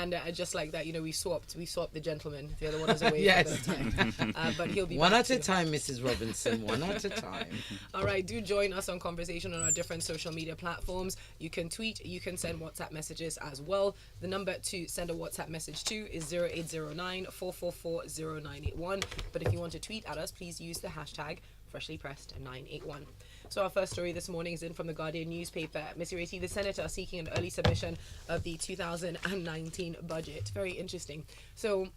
And just like that, we swapped the gentleman. The other one is away Yes. for the time. But he'll be One back at a too. time, Mrs. Robinson. One at a time. All right, do join us on conversation on our different social media platforms. You can tweet, you can send WhatsApp messages as well. The number to send a WhatsApp message to is 0809 444 0981. But if you want to tweet at us, please use the hashtag freshlypressed981. So our first story this morning is in from the Guardian newspaper. Mr. Rati, the Senate are seeking an early submission of the 2019 budget. Very interesting. So,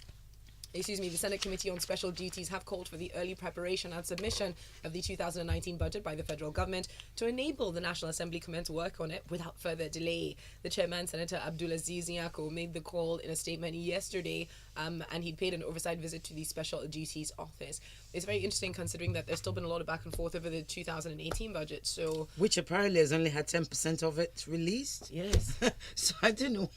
the Senate Committee on Special Duties have called for the early preparation and submission of the 2019 budget by the federal government to enable the National Assembly commence work on it without further delay. The chairman, Senator Abdulaziz Nyako, made the call in a statement yesterday, and he'd paid an oversight visit to the Special Duties Office. It's very interesting considering that there's still been a lot of back and forth over the 2018 budget. So, which apparently has only had 10% of it released. Yes. So I don't know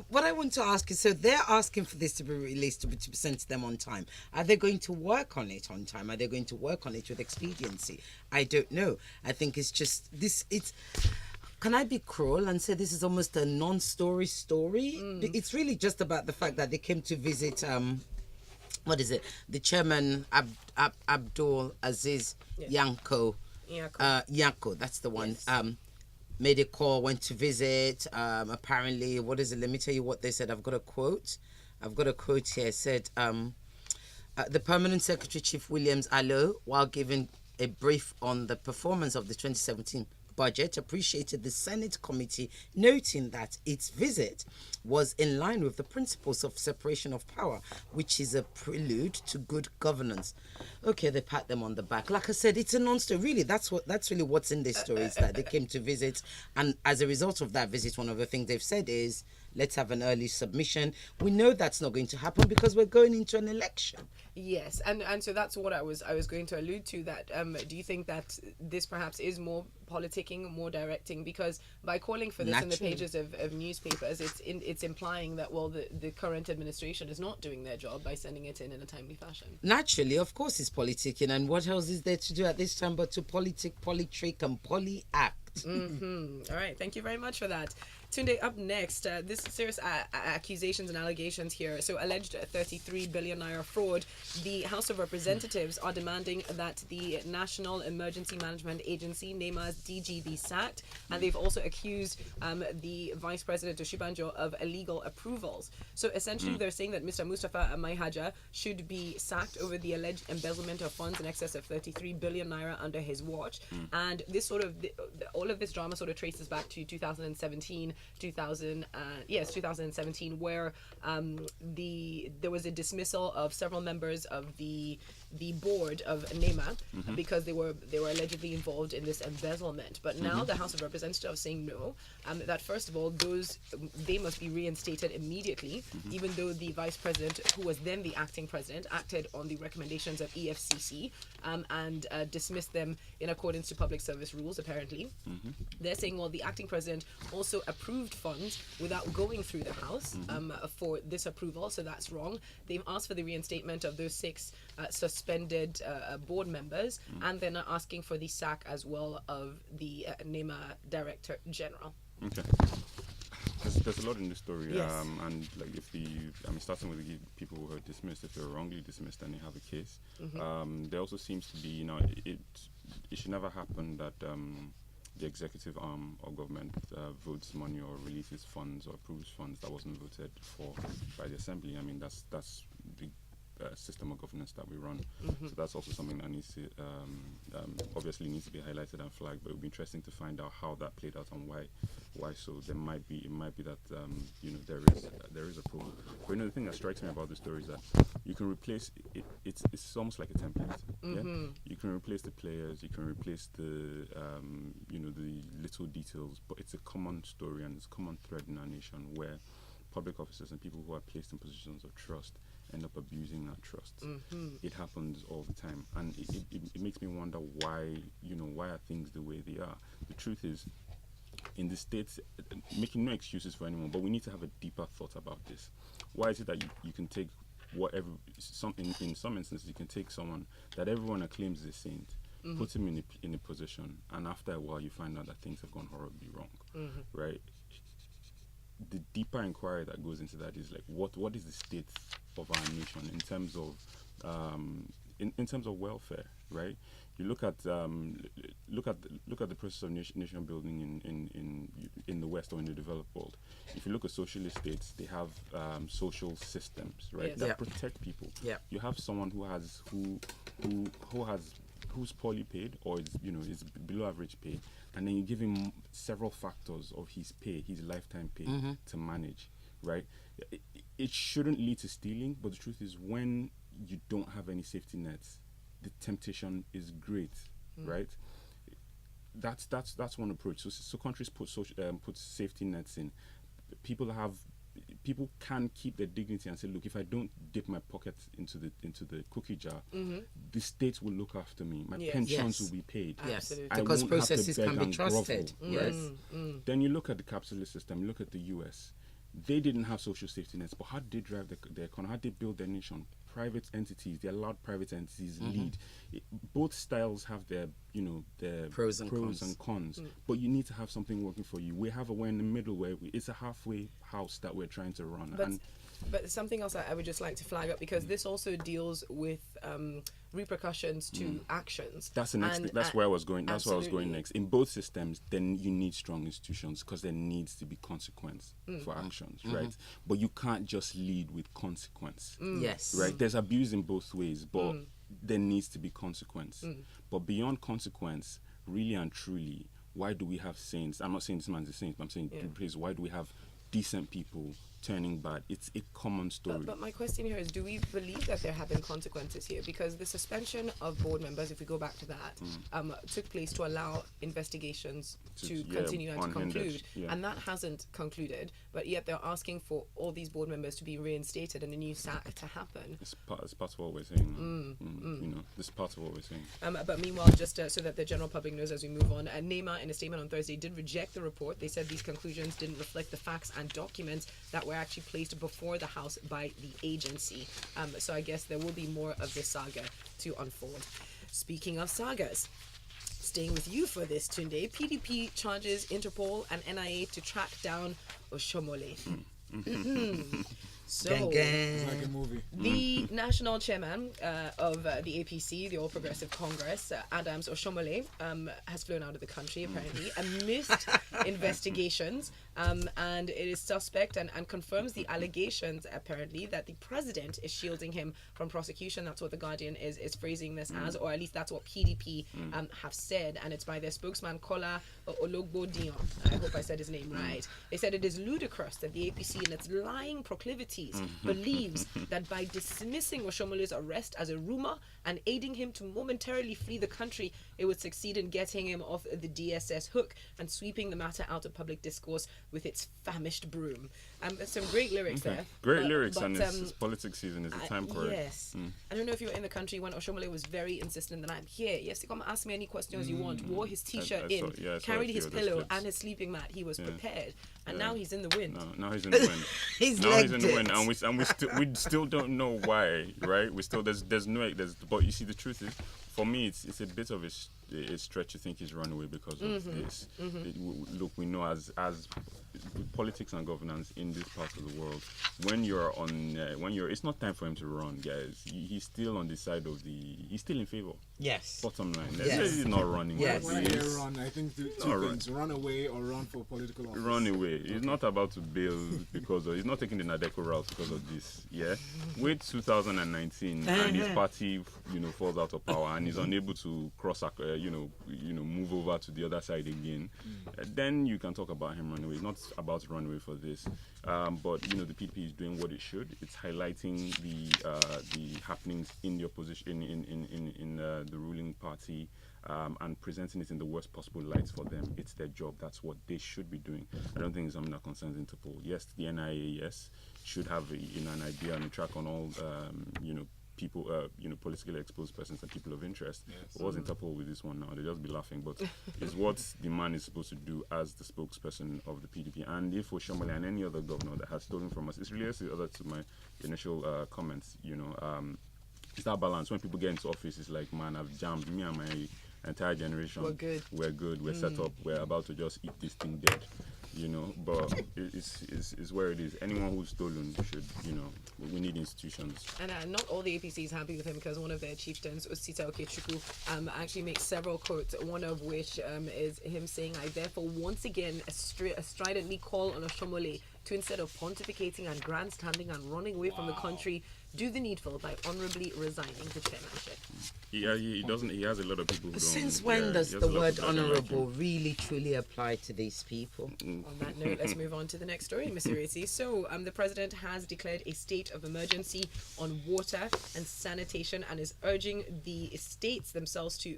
what I want to ask is, so they're asking for this to be released to be sent to them on time. Are they going to work on it on time? Are they going to work on it with expediency? I don't know. I think it's just this. Can I be cruel and say this is almost a non-story story? It's really just about the fact that they came to visit. What is it? The chairman, Abdul Aziz Yanko. Yanko, that's the one. Yes. Made a call, went to visit. Apparently, what is it? Let me tell you what they said. I've got a quote here. It said, the Permanent Secretary, Chief Williams Allo, while giving a brief on the performance of the 2017 budget, appreciated the Senate committee, noting that its visit was in line with the principles of separation of power, which is a prelude to good governance. Okay, they pat them on the back. Like I said, it's a non-story. Really, that's really what's in this story, is that they came to visit, and as a result of that visit, one of the things they've said is, let's have an early submission. We know that's not going to happen because we're going into an election. Yes, and so that's what I was going to allude to. That do you think that this perhaps is more politicking, more directing? Because by calling for this in the pages of newspapers, it's implying that, well, the current administration is not doing their job by sending it in a timely fashion. Naturally, of course, it's politicking, and what else is there to do at this time but to politic, polytrick, and polyact? All right, thank you very much for that. Tunde, up next, this serious accusations and allegations here. So, alleged 33 billion naira fraud. The House of Representatives are demanding that the National Emergency Management Agency, NEMA's DG, be sacked. And they've also accused the Vice President Oshibanjo of illegal approvals. So, essentially, they're saying that Mr. Mustafa Maihaja should be sacked over the alleged embezzlement of funds in excess of 33 billion naira under his watch. And this all of this drama sort of traces back to 2017, where there was a dismissal of several members of the board of NEMA because they were allegedly involved in this embezzlement. But now the House of Representatives are saying no, that first of all, they must be reinstated immediately, even though the vice president, who was then the acting president, acted on the recommendations of EFCC and dismissed them in accordance to public service rules, apparently. They're saying, well, the acting president also approved funds without going through the House for this approval, so that's wrong. They've asked for the reinstatement of those 6 suspended board members, and they're not asking for the sack as well of the NEMA Director General. Okay. There's a lot in this story, yes. And like starting with the people who are dismissed, if they're wrongly dismissed, then they have a case. There also seems to be, it should never happen that the executive arm of government votes money or releases funds or approves funds that wasn't voted for by the assembly. I mean, that's the system of governance that we run. So that's also something that needs to obviously needs to be highlighted and flagged. But it would be interesting to find out how that played out and why. So it might be that there is approval. But the thing that strikes me about the story is that you can replace it. It's almost like a template. Yeah, you can replace the players. You can replace the the little details. But it's a common story and it's a common thread in our nation where public officers and people who are placed in positions of trust end up abusing that trust. It happens all the time, and it makes me wonder why are things the way they are. The truth is, in the States, making no excuses for anyone, but we need to have a deeper thought about this. Why is it that you can take whatever, in some instances, you can take someone that everyone acclaims is a saint, put him in a position, and after a while you find out that things have gone horribly wrong, right? the deeper inquiry that goes into that is like what is the state of our nation in terms of in terms of welfare, right? You look at the process of nation building in the West or in the developed world. If you look at socialist states, they have social systems, right, Yes. that Yeah. protect people. Yeah. You have someone who's poorly paid or is below average pay, and then you give him several factors of his pay, his lifetime pay to manage, right? It shouldn't lead to stealing, but the truth is when you don't have any safety nets, the temptation is great, right? That's one approach. So countries put safety nets in. People can keep their dignity and say, look, if I don't dip my pocket into the cookie jar, the state will look after me. My Yes. pensions Yes. will be paid. Yes, Absolutely. I because won't have to processes beg can be and grovel, trusted. right? Yes. Then you look at the capitalist system, you look at the US. They didn't have social safety nets, but how did they drive the economy? How did they build their nation? Private entities, they allowed private entities lead. Both styles have their Pros and cons. But you need to have something working for you. We're in the middle where it's a halfway house that we're trying to run. But something else I would just like to flag up, because this also deals with repercussions to actions. That's the next. That's where I was going. That's where I was going absolutely. next. In both systems, then you need strong institutions because there needs to be consequence for actions, right? But you can't just lead with consequence, Yes. right? There's abuse in both ways, but there needs to be consequence. But beyond consequence, really and truly, why do we have saints? I'm not saying this man's a saint, but I'm saying please, why do we have decent people turning bad? It's a common story. But my question here is, do we believe that there have been consequences here? Because the suspension of board members, if we go back to that, took place to allow investigations to continue and to unhindered, conclude. yeah. And that hasn't concluded, but yet they're asking for all these board members to be reinstated and a new SAC to happen. It's part of what we're saying. This is part of what we're saying. But meanwhile, just so that the general public knows as we move on, NEMA in a statement on Thursday did reject the report. They said these conclusions didn't reflect the facts and documents that were actually placed before the House by the agency. So I guess there will be more of this saga to unfold. Speaking of sagas, staying with you for this, Tunde, PDP charges Interpol and NIA to track down Oshomole. So, Gang, gang. Like a movie. the national chairman of the APC, the All Progressive Congress, Adams Oshomole, has flown out of the country apparently amidst investigations, and it is suspect and confirms the allegations apparently that the president is shielding him from prosecution. That's what the Guardian is phrasing this as, or at least that's what PDP have said, and it's by their spokesman Kola Ologbo Dion. I hope I said his name right. They said it is ludicrous that the APC in its lying proclivities believes that by dismissing Oshomole's arrest as a rumor and aiding him to momentarily flee the country, it would succeed in getting him off the DSS hook and sweeping the matter out of public discourse with its famished broom. Some great lyrics there. Great But- lyrics, but, and it's politics season. It's the time for it. Yes. I don't know if you were in the country when Oshomole was very insistent that I'm here. Yes, to come ask me any questions you want. Wore his t-shirt I saw- in, yeah, I saw carried a his few of those pillow clips. and his sleeping mat. He was prepared. And now he's in the wind. Now he's in the wind. He's Now he's in legged the wind, it. and we still don't know why, right? We still there's but you see the truth is, for me it's a bit of a stretch to think he's run away because of this. Look, we know as politics and governance in this part of the world, when you're it's not time for him to run, guys. He's still on the side of he's still in favor. Yes. Bottom line, Yes. he's not running. Yes. When I He hear is- run, I think two No, run. things: run away or run for political office. Run away. He's not about to bail because he's not taking the Nadeko route because of this. Yeah. Wait 2019 and his party, falls out of power and is unable to move over to the other side again. Then you can talk about him running away. It's not about to run away for this. But the PDP is doing what it should. It's highlighting the happenings in the opposition in the ruling party. And presenting it in the worst possible lights for them. It's their job. That's what they should be doing. I don't think it's something that concerns Interpol. Yes, the NIA, should have an idea and a track on all, people, politically exposed persons and people of interest. Yes. But what's Interpol with this one now? They'll just be laughing. But it's what the man is supposed to do as the spokesperson of the PDP. And if Oshomole and any other governor that has stolen from us, it's related to my initial comments, it's that balance. When people get into office, it's like, man, I've jammed me and my entire generation. We're good. We're set up. We're about to just eat this thing dead. you know. But it's where it is. Anyone who's stolen should, you know, we need institutions. And not all the APC is happy with him, because one of their chieftains, Osita Okechukwu, actually makes several quotes, one of which is him saying, I therefore once again stridently call on Oshomole to, instead of pontificating and grandstanding and running away from the country, do the needful by honorably resigning the chairmanship. Yeah, he doesn't. He has a lot of people who don't. Since when yeah, does he has the a lot of word people that don't like honourable him. really truly apply to these people? On that note, let's move on to the next story, Mr. Racy. So, the president has declared a state of emergency on water and sanitation, and is urging the states themselves to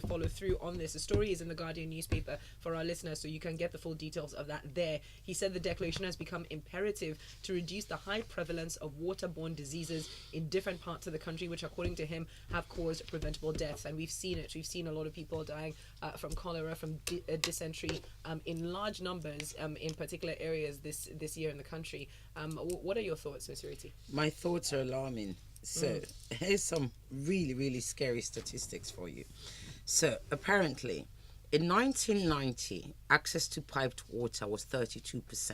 follow through on this. The story is in the Guardian newspaper for our listeners, so you can get the full details of that there. He said the declaration has become imperative to reduce the high prevalence of waterborne diseases in different parts of the country, which, according to him, have caused preventable deaths. And we've seen it. We've seen a lot of people dying from cholera, from dysentery, in large numbers, in particular areas this year in the country. What are your thoughts, Ms. Riti? My thoughts are alarming. So here's some really, really scary statistics for you. So apparently, in 1990, access to piped water was 32%.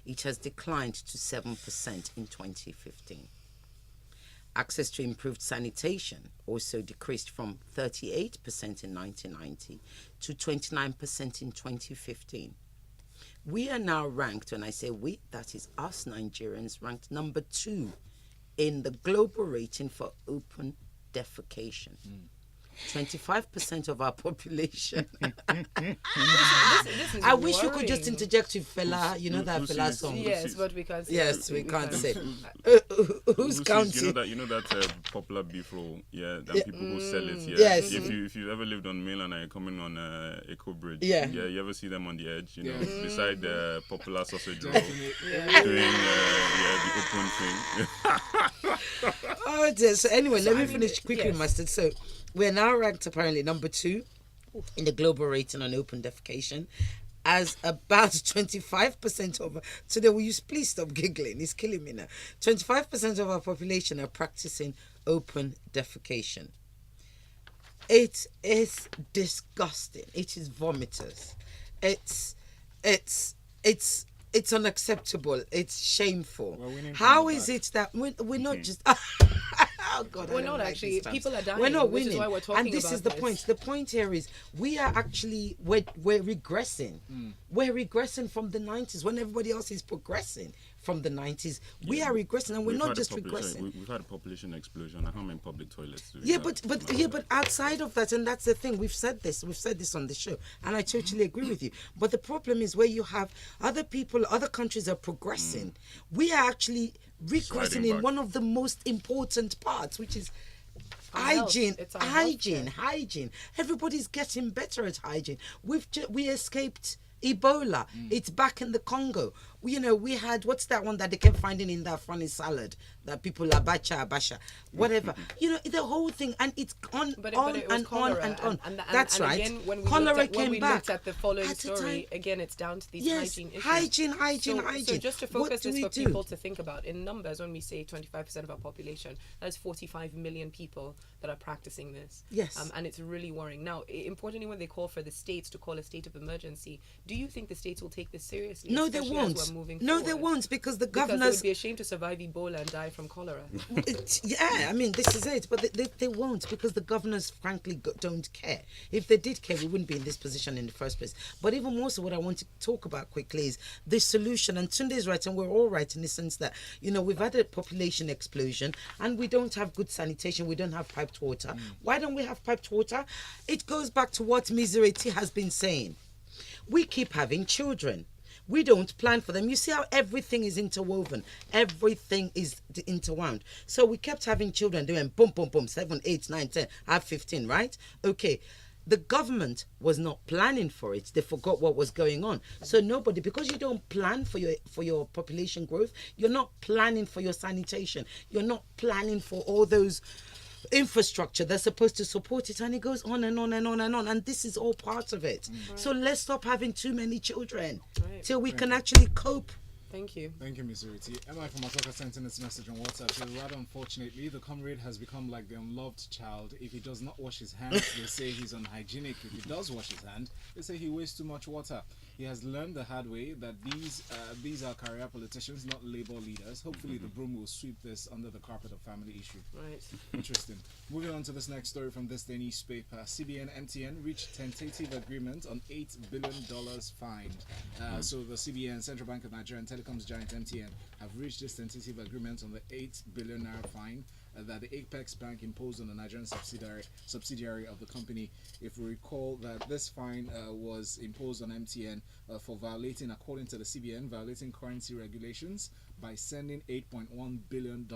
It has declined to 7% in 2015. Access to improved sanitation also decreased from 38% in 1990 to 29% in 2015. We are now ranked, when I say we, that is us Nigerians, ranked number 2 in the global rating for open defecation. 25% of our population. This is I wish we could just worrying. interject with Fela, you know that Who Fela sees- song? Yes, but we can't say. Yes, we can't say. Who Who's sees- counting? You know that popular beef roll, yeah. That people who sell it, yeah. Yes. If you've ever lived on mainland and you're coming on Eco Bridge, Yeah. You ever see them on the edge, you know, Yeah. beside the popular sausage roll, Definitely. doing the open thing. Oh dear. So anyway, let me I mean, finish quickly, yes. Mustard. So we're now ranked apparently number 2 in the global rating on open defecation, as about 25% of today. Will you please stop giggling? It's killing me now. 25% of our population are practicing open defecation. It is disgusting. It is vomitous. It's unacceptable. It's shameful. We're winning from How the is back. it that we're not just? Oh God, I We're don't not like actually. these terms. People are dying. We're not which winning, is why we're talking and this about is the point. The point here is we are actually we're regressing. We're regressing from the 90s when everybody else is progressing from the 90s. We are regressing, and we're We've not had a just population- regressing. We've had a population explosion. How many public toilets do we Yeah, have? but outside of that, and that's the thing. We've said this on the show, and I totally agree with you. But the problem is where you have other people, other countries are progressing. We are actually regressing Sliding in back. one of the most important parts, which is Our health. hygiene. It's our Hygiene. Everybody's getting better at hygiene. We escaped Ebola. It's back in the Congo. We had, what's that one that they kept finding in that funny salad that people abasha, whatever. The whole thing, and it's on But on it was and cholera, on and on. and That's and right. Again, when we Cholera looked at, came when we back. looked at the following At the story, time- again, it's down to these Yes, hygiene issues. hygiene. So just to What focus do this we for do? people to think about, in numbers, when we say 25% of our population, that's 45 million people that are practicing this. Yes. And it's really worrying. Now, importantly, when they call for the states to call a state of emergency, do you think the states will take this seriously? No, they especially won't. As we're moving No, they forward? won't, because the Because they governors. would be ashamed to survive Ebola and die from cholera. Yeah, I mean, this is it. But they won't, because the governors, frankly, don't care. If they did care, we wouldn't be in this position in the first place. But even more so, what I want to talk about quickly is the solution. And Tunde is right, and we're all right in the sense that, we've had a population explosion, and we don't have good sanitation. We don't have piped water. Why don't we have piped water? It goes back to what Miserati has been saying. We keep having children. We don't plan for them. You see how everything is interwoven. Everything is interwound. So we kept having children doing boom, boom, boom, 7, 8, 9, 10, I have 15, right? Okay. The government was not planning for it. They forgot what was going on. So nobody, because you don't plan for your population growth, you're not planning for your sanitation. You're not planning for all those infrastructure that's supposed to support it, and it goes on and on and on and on, and this is all part of it. So let's stop having too many children till we can actually cope. Thank you. Thank you, Ms. Riti. Emma from Asoka sent in this message on WhatsApp. So rather unfortunately, the comrade has become like the unloved child. If he does not wash his hands, they say he's unhygienic. If he does wash his hand, they say he wastes too much water. he has learned the hard way that these are career politicians, not labor leaders. Hopefully, the broom will sweep this under the carpet of family issue. Right. Interesting. Moving on to this next story from this day newspaper. CBN MTN reached tentative agreement on $8 billion fine. So the CBN, Central Bank of Nigeria, and telecoms giant MTN have reached this tentative agreement on the 8 billion naira fine that the Apex Bank imposed on the Nigerian subsidiary of the company. If we recall that this fine was imposed on MTN for violating, according to the CBN, violating currency regulations by sending $8.1 billion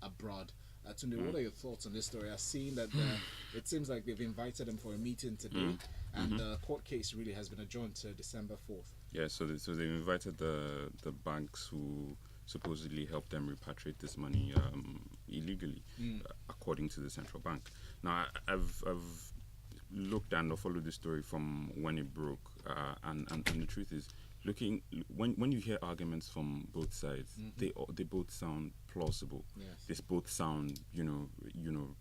abroad. Tunde, what are your thoughts on this story? I've seen that it seems like they've invited them for a meeting today, and the court case really has been adjourned to December 4th. Yeah, so they've invited the banks who supposedly helped them repatriate this money illegally, according to the central bank. Now, I've looked and followed this story from when it broke, and the truth is, when you hear arguments from both sides, they both sound plausible. Yes. They both sound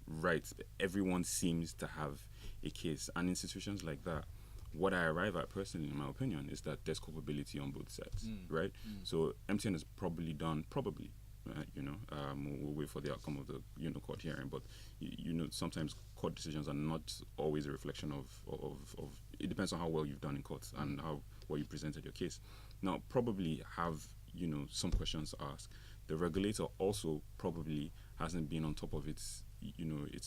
right. Everyone seems to have a case, and in situations like that, what I arrive at personally, in my opinion, is that there's culpability on both sides, right? So MTN has probably done, we'll wait for the outcome of the court hearing, but sometimes court decisions are not always a reflection of it depends on how well you've done in court and how well you presented your case. Now, probably have some questions to ask. The regulator also probably hasn't been on top of its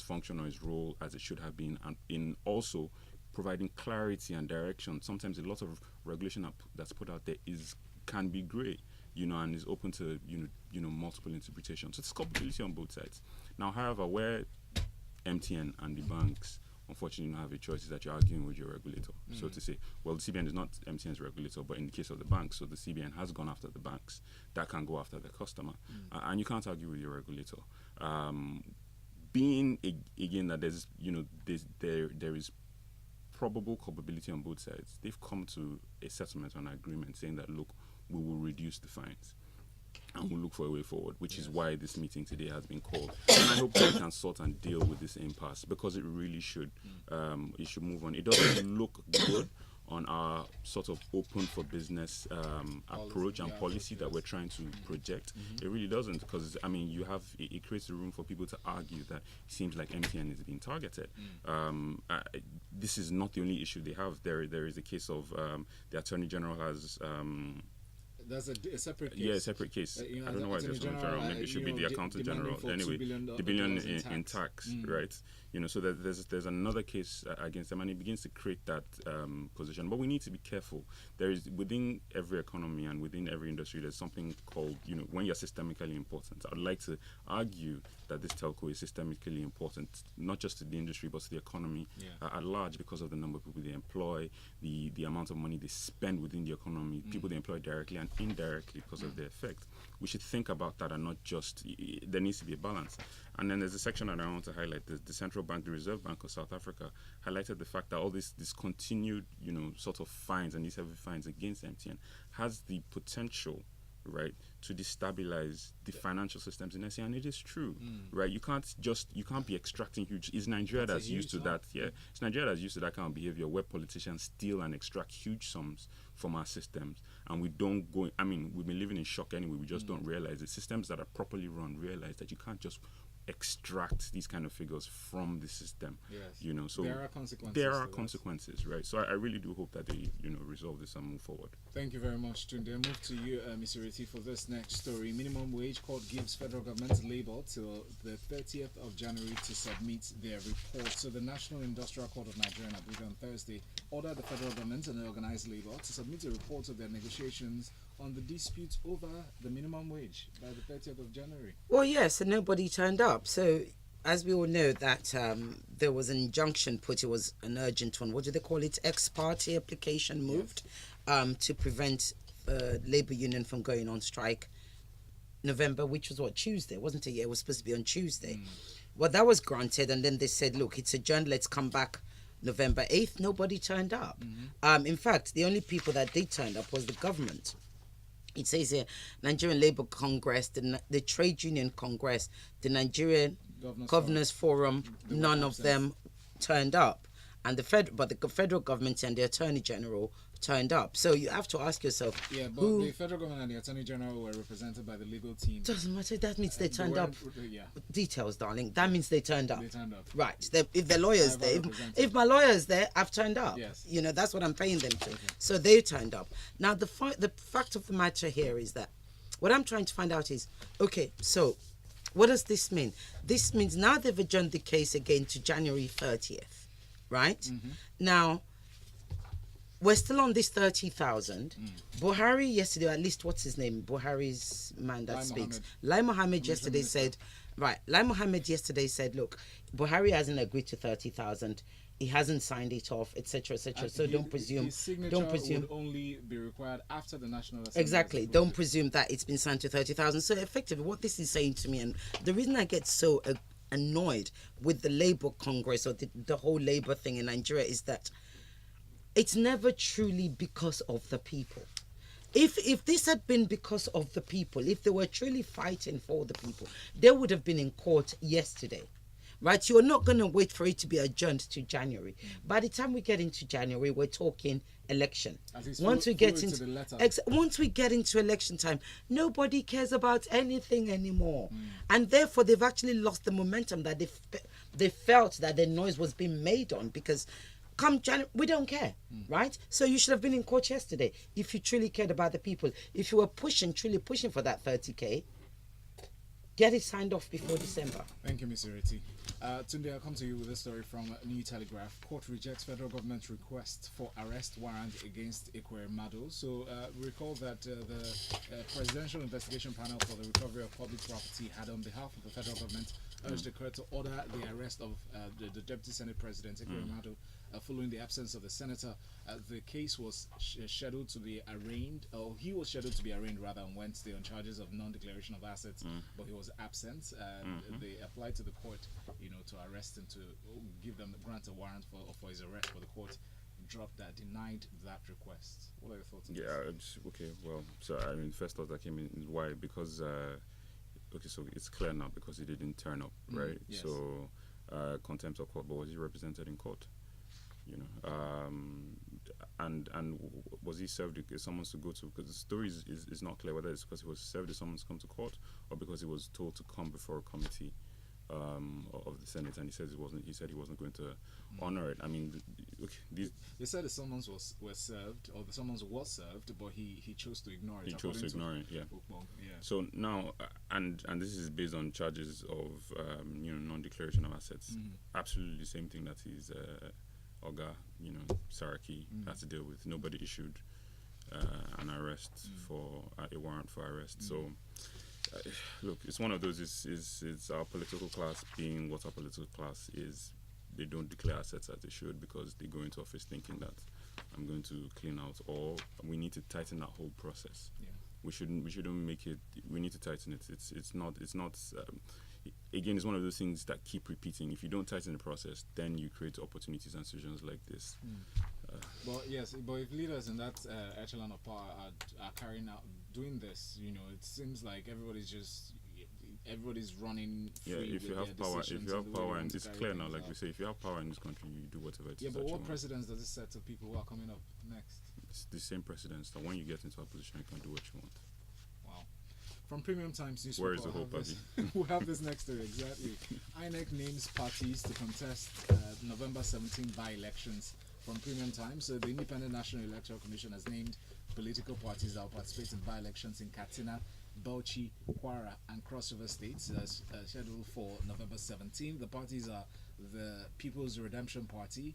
function or its role as it should have been, and in also providing clarity and direction. Sometimes a lot of regulation that's put out there can be grey, and is open to multiple interpretations. So it's culpability on both sides. Now, however, where MTN and the banks unfortunately don't have a choice is that you're arguing with your regulator. So to say, well, the CBN is not MTN's regulator, but in the case of the banks, so the CBN has gone after the banks, that can go after the customer, and you can't argue with your regulator. Being again that there is probable culpability on both sides, they've come to a settlement or an agreement saying that, look, we will reduce the fines and we'll look for a way forward, which is why this meeting today has been called. And I hope that we can sort and deal with this impasse, because it really should. It should move on. It doesn't look good on our sort of open for business approach and policy that we're trying to project. It really doesn't, because it creates a room for people to argue that it seems like MTN is being targeted. This is not the only issue they have. There is a case of the Attorney General has. That's a separate case. Yeah, a separate case. I don't know why it's just Attorney General. Maybe it should be the Accountant General. Anyway, the billion in tax, right? So that there's another case against them, and it begins to create that position. But we need to be careful. There is, within every economy and within every industry, there's something called, when you're systemically important. I'd like to argue that this telco is systemically important, not just to the industry, but to the economy at large, because of the number of people they employ, the amount of money they spend within the economy, people they employ directly and indirectly because of their effect. We should think about that, and not just, there needs to be a balance. And then there's a section that I want to highlight. The Central Bank, the Reserve Bank of South Africa, highlighted the fact that all this continued, sort of fines and these heavy fines against MTN has the potential, right, to destabilize the financial systems in SA, and it is true, right? You can't be extracting huge. It's Nigeria that's used to that. Yeah, it's Nigeria that's used to that kind of behavior where politicians steal and extract huge sums from our systems, and we don't go. We've been living in shock anyway. We just don't realize it. Systems that are properly run realize that you can't just extract these kind of figures from the system. Yes. So there are consequences. There are consequences, right? So I really do hope that they, resolve this and move forward. Thank you very much, Tunde. Move to you, Mr. Reti, for this next story. Minimum wage court gives federal government labor till the 30th of January to submit their report. So the National Industrial Court of Nigeria in Abuja on Thursday ordered the federal government and the organized labor to submit a report of their negotiations on the dispute over the minimum wage by the 30th of January. Well, yes, and nobody turned up. So, as we all know, that there was an injunction put. It was an urgent one. What do they call it? Ex parte application moved to prevent Labour Union from going on strike. November, which was Tuesday, wasn't it? Yeah, it was supposed to be on Tuesday. Well, that was granted, and then they said, look, it's adjourned, let's come back November 8th. Nobody turned up. In fact, the only people that did turn up was the government. It says here, Nigerian Labour Congress, the Trade Union Congress, the Nigerian Governors Forum, none of them turned up. And the federal government and the Attorney General turned up. So you have to ask yourself, Yeah, but who the federal government and the attorney general were represented by the legal team. doesn't matter. That means they They turned up. weren't- Yeah, Details, darling. That means they turned up. they turned up. Right. If the lawyer's I've there, represented. if my lawyer's there, I've turned up. Yes. You know, that's what I'm paying them to. So they turned up. Now, the fact of the matter here is that what I'm trying to find out is, okay, so what does this mean? This means now they've adjourned the case again to January 30th, right? Now, we're still on this 30,000. Buhari yesterday, or at least what's his name? Buhari's man that Lai speaks. Mohammed. Lai Mohammed Commission yesterday Minister. said, right, Lai Mohammed yesterday said, look, Buhari hasn't agreed to 30,000. He hasn't signed it off, etc., etc. So His- don't presume. His signature Don't presume. would only be required after the National Assembly. Exactly. has Don't voted. presume that it's been signed to 30,000. So effectively, what this is saying to me, and the reason I get so annoyed with the Labour Congress or the whole Labour thing in Nigeria is that it's never truly because of the people. If this had been because of the people, if they were truly fighting for the people, they would have been in court yesterday. Right? You're not going to wait for it to be adjourned to January. By the time we get into January, we're talking election. At least Once we follow get it to into the letter. once we get into election time, nobody cares about anything anymore, and therefore they've actually lost the momentum that they felt that the noise was being made on, because come January we don't care, right? So you should have been in court yesterday if you truly cared about the people. If you were truly pushing for that 30k, get it signed off before December. Thank you, Ms. Ireti. Tunde, I'll come to you with a story from New Telegraph. Court rejects federal government request for arrest warrant against Ikwe Mado. So recall that the Presidential Investigation Panel for the Recovery of Public Property had, on behalf of the federal government, urged the court to order the arrest of the Deputy Senate President, Ikwe Mado, following the absence of the senator. The case was scheduled to be arraigned, or he was scheduled to be arraigned rather on Wednesday on charges of non-declaration of assets, but he was absent. They applied to the court, to arrest him, to grant a warrant for his arrest, but the court denied that request. What are your thoughts on this? Okay. Well, so I mean, first thought that came in is why, because okay, so it's clear now because he didn't turn up, right? Yes. So contempt of court, but was he represented in court? And was he served a summons to go to? Because the story is not clear whether it's because he was served a summons to come to court or because he was told to come before a committee of the Senate, and he said he wasn't going to honor it. I mean, They said the summons was served, or the summons was served, but he chose to ignore it. he chose to ignore it. Yeah. Well, yeah. So now, and this is based on charges of non-declaration of assets. Absolutely the same thing that his Oga, Saraki had to deal with. Nobody issued an arrest for a warrant for arrest. So look, it's one of those. It's our political class being what our political class is. They don't declare assets as they should because they go into office thinking that I'm going to clean out, or we need to tighten that whole process. Yeah. We shouldn't make it. We need to tighten it. It's not. Again, it's one of those things that keep repeating. If you don't tighten the process, then you create opportunities and situations like this. But if leaders in that echelon of power are carrying out doing this, it seems like everybody's running free. Yeah, if with you have their power, decisions and the way they and want to it's carry clear now, things like out. we say, if you have power in this country, you do whatever it is. Yeah, but that you what want. precedents does it set to people who are coming up next? It's the same precedents that when you get into a position, you can do what you want. Wow. From Premium Times newspaper, Where is the whole party? we have this next story, exactly. INEC names parties to contest November 17 by-elections. From Premium Times, so the Independent National Electoral Commission has named political parties that will participate in by-elections in Katsina, Bauchi, Kwara, and Cross River states scheduled for November 17. The parties are the People's Redemption Party,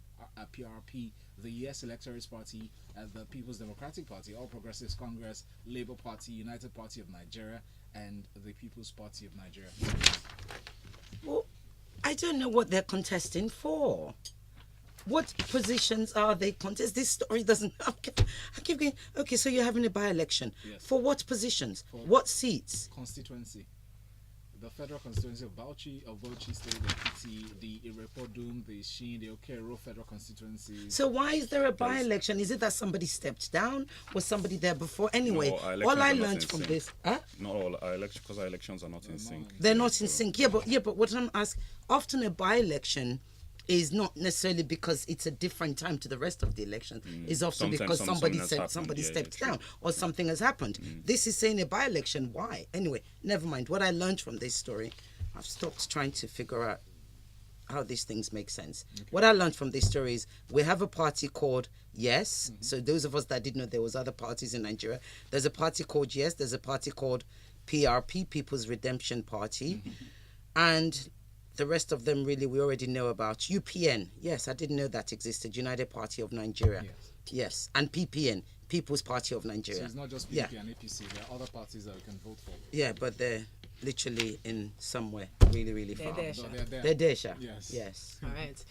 PRP, the Yes Electorate Party, the People's Democratic Party, All Progressives Congress, Labour Party, United Party of Nigeria, and the People's Party of Nigeria. Well, I don't know what they're contesting for. What positions are they contest? This story doesn't. I keep going. Okay, so you're having a by-election. Yes. For what positions? For what seats? Constituency. The federal constituency of Bauchi State, the PT, the Irepodun, the Shin, the Okero federal constituency. So why is there a by-election? Is it that somebody stepped down? Was somebody there before? Anyway, No, our all elections I are not learned in from sync. this, huh? Not all our elections, because our elections are not in sync. They're not in sync. Yeah, but what I'm asking, often a by-election is not necessarily because it's a different time to the rest of the election. It's also Sometimes because somebody has said happened. somebody Yeah, stepped true. down or something has happened. This is saying a by-election. Why? Anyway, never mind. What I learned from this story, I've stopped trying to figure out how these things make sense. What I learned from this story is we have a party called Yes. So those of us that didn't know there was other parties in Nigeria, there's a party called Yes. There's a party called PRP, People's Redemption Party, and the rest of them really we already know about. UPN, yes, I didn't know that existed. United Party of Nigeria, yes, and PPN, People's Party of Nigeria. So it's not just PDP Yeah. and APC. There are other parties that we can vote for. Yeah, but they're literally in somewhere really They're far. there, So Sha. they're there. They're there, Sha. Yes. All right.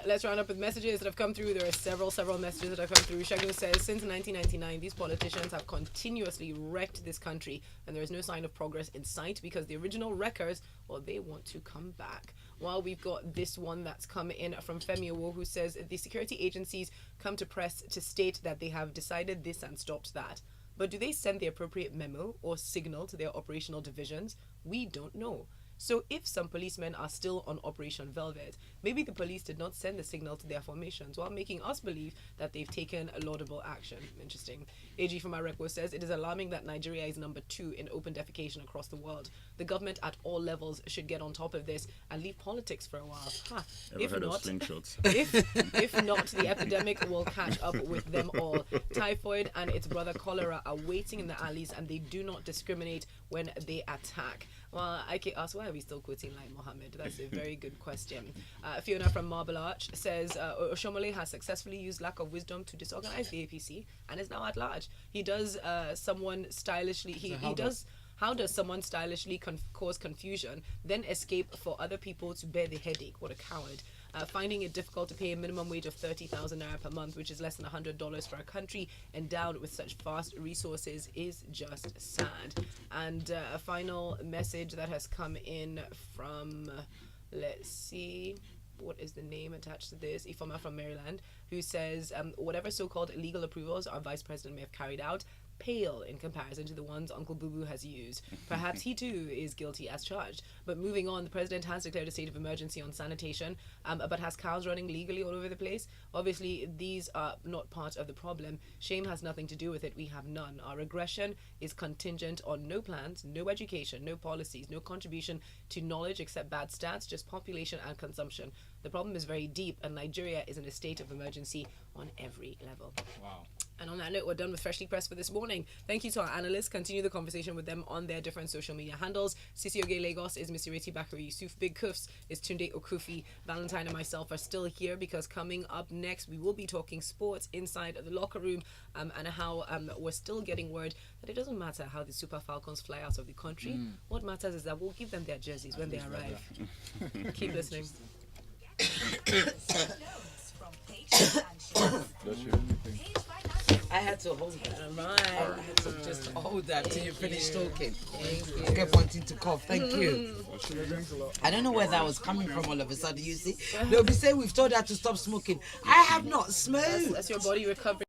Let's round up with messages that have come through. There are several messages that have come through. Shagun says, since 1999, these politicians have continuously wrecked this country, and there is no sign of progress in sight because the original wreckers, well, they want to come back. While we've got this one that's come in from Femi Owo, who says, the security agencies come to press to state that they have decided this and stopped that. But do they send the appropriate memo or signal to their operational divisions? We don't know. So if some policemen are still on Operation Velvet, maybe the police did not send the signal to their formations while making us believe that they've taken a laudable action. Interesting. AG from Areco says, it is alarming that Nigeria is number 2 in open defecation across the world. The government at all levels should get on top of this and leave politics for a while. Ever If heard of not, slingshots? if not, the epidemic will catch up with them all. Typhoid and its brother cholera are waiting in the alleys, and they do not discriminate when they attack. Well, I can ask, why are we still quoting Lai Mohammed? That's a very good question. Fiona from Marble Arch says, Oshomole has successfully used lack of wisdom to disorganize the APC and is now at large. He does someone stylishly, how does someone stylishly cause confusion, then escape for other people to bear the headache? What a coward. Finding it difficult to pay a minimum wage of 30,000 naira per month, which is less than $100 for a country endowed with such vast resources, is just sad. And a final message that has come in from, let's see, what is the name attached to this? Ifoma from Maryland, who says, whatever so-called illegal approvals our vice president may have carried out, pale in comparison to the ones Uncle Boo Boo has used. Perhaps he too is guilty as charged. But moving on, the president has declared a state of emergency on sanitation, but has cows running legally all over the place. Obviously, these are not part of the problem. Shame has nothing to do with it. We have none. Our aggression is contingent on no plans, no education, no policies, no contribution to knowledge except bad stats, just population and consumption. The problem is very deep, and Nigeria is in a state of emergency on every level. Wow. And on that note, we're done with Freshly Pressed for this morning. Thank you to our analysts. Continue the conversation with them on their different social media handles. Sisi Oge Lagos is Missy Reti Bakari Yusuf. Big Koofs is Tunde Okufi. Valentine and myself are still here because coming up next, we will be talking sports inside the locker room and how we're still getting word that it doesn't matter how the Super Falcons fly out of the country. What matters is that we'll give them their jerseys when they arrive. Keep listening. I had to hold that. Right. I had to just hold that till you finish talking. I kept wanting to cough. Thank you. I don't know where that was coming from all of a sudden, you see. They'll be saying we've told her to stop smoking. I have not smoked. That's your body recovering.